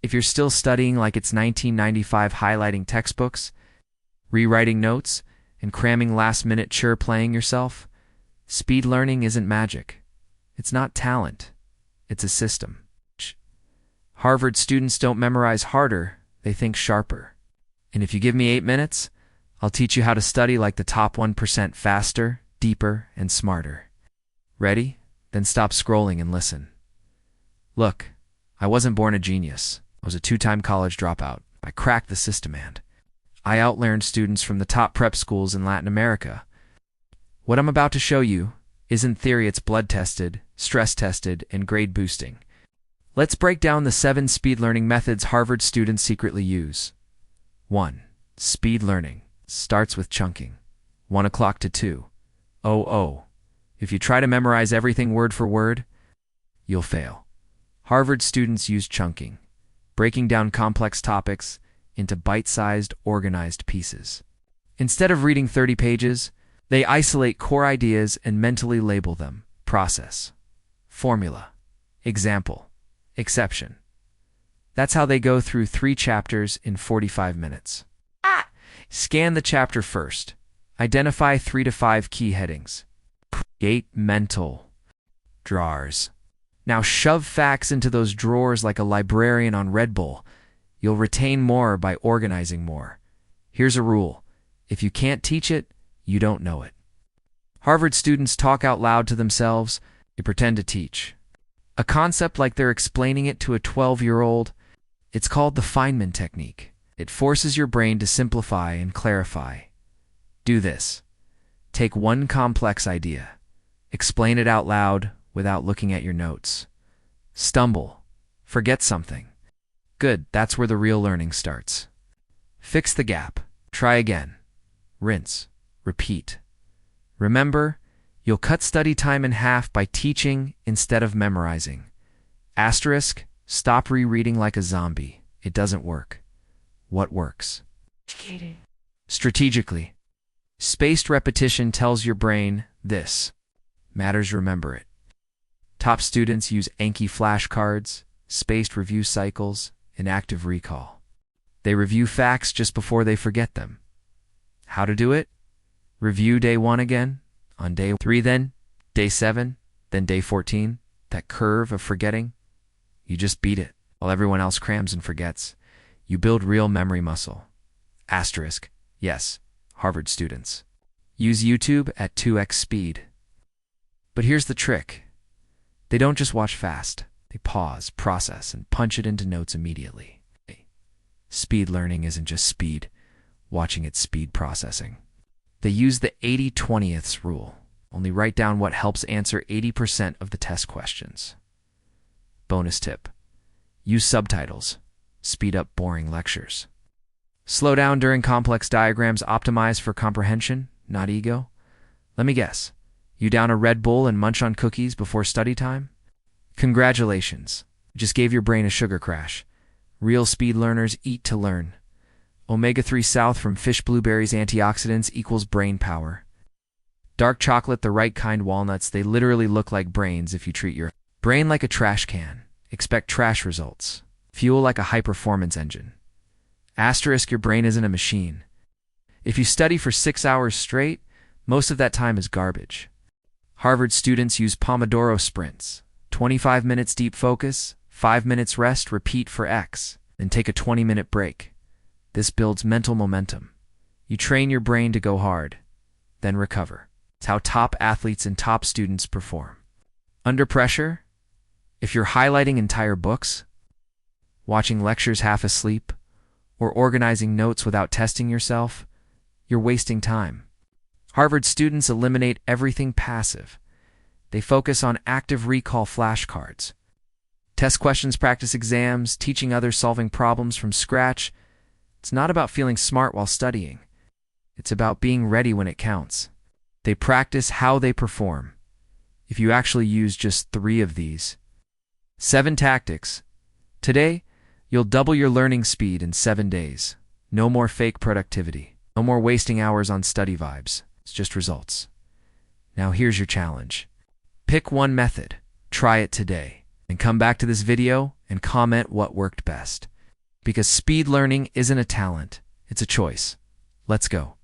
If you're still studying like it's 1995, highlighting textbooks, rewriting notes, and cramming last-minute chore playing yourself, speed learning isn't magic. It's not talent. It's a system. Harvard students don't memorize harder, they think sharper. And if you give me 8 minutes, I'll teach you how to study like the top 1% faster, deeper, and smarter. Ready? Then stop scrolling and listen. Look, I wasn't born a genius. I was a 2-time college dropout. I cracked the system and I outlearned students from the top prep schools in Latin America. What I'm about to show you isn't theory, it's blood-tested, stress-tested, and grade-boosting. Let's break down the 7 speed learning methods Harvard students secretly use. 1. Speed learning starts with chunking. 1 o'clock to 2:00. If you try to memorize everything word for word, you'll fail. Harvard students use chunking, breaking down complex topics into bite-sized, organized pieces. Instead of reading 30 pages, they isolate core ideas and mentally label them. Process, formula, example, exception. That's how they go through 3 chapters in 45 minutes. Scan the chapter first. Identify 3 to 5 key headings. Create mental drawers. Now shove facts into those drawers like a librarian on Red Bull. You'll retain more by organizing more. Here's a rule. If you can't teach it, you don't know it. Harvard students talk out loud to themselves. They pretend to teach a concept like they're explaining it to a 12-year-old. It's called the Feynman Technique. It forces your brain to simplify and clarify. Do this. Take one complex idea. Explain it out loud without looking at your notes. Stumble. Forget something. Good, that's where the real learning starts. Fix the gap. Try again. Rinse. Repeat. Remember, you'll cut study time in half by teaching instead of memorizing. Asterisk, stop rereading like a zombie. It doesn't work. What works? Strategically. Spaced repetition tells your brain this matters, remember it. Top students use Anki flashcards, spaced review cycles, and active recall. They review facts just before they forget them. How to do it? Review day 1 again, on day 3 then, day 7, then day 14. That curve of forgetting, you just beat it while everyone else crams and forgets. You build real memory muscle. Asterisk, yes, Harvard students use YouTube at 2x speed. But here's the trick. They don't just watch fast. They pause, process, and punch it into notes immediately. Speed learning isn't just speed. Watching it's speed processing. They use the 80/20ths rule. Only write down what helps answer 80% of the test questions. Bonus tip. Use subtitles. Speed up boring lectures. Slow down during complex diagrams. Optimize for comprehension, not ego. Let me guess. You down a Red Bull and munch on cookies before study time? Congratulations. You just gave your brain a sugar crash. Real speed learners eat to learn. Omega-3 South from fish, blueberries, antioxidants equals brain power. Dark chocolate, the right kind, walnuts, they literally look like brains if you treat your brain like a trash can. Expect trash results. Fuel like a high-performance engine. Asterisk, your brain isn't a machine. If you study for 6 hours straight, most of that time is garbage. Harvard students use Pomodoro sprints. 25 minutes deep focus, 5 minutes rest, repeat for X, then take a 20-minute break. This builds mental momentum. You train your brain to go hard, then recover. It's how top athletes and top students perform. Under pressure, if you're highlighting entire books, watching lectures half asleep, or organizing notes without testing yourself, you're wasting time. Harvard students eliminate everything passive. They focus on active recall flashcards. Test questions, practice exams, teaching others, solving problems from scratch. It's not about feeling smart while studying. It's about being ready when it counts. They practice how they perform. If you actually use just 3 of these 7 tactics, today, you'll double your learning speed in 7 days. No more fake productivity. No more wasting hours on study vibes. It's just results. Now here's your challenge. Pick one method, try it today, and come back to this video and comment what worked best. Because speed learning isn't a talent, it's a choice. Let's go.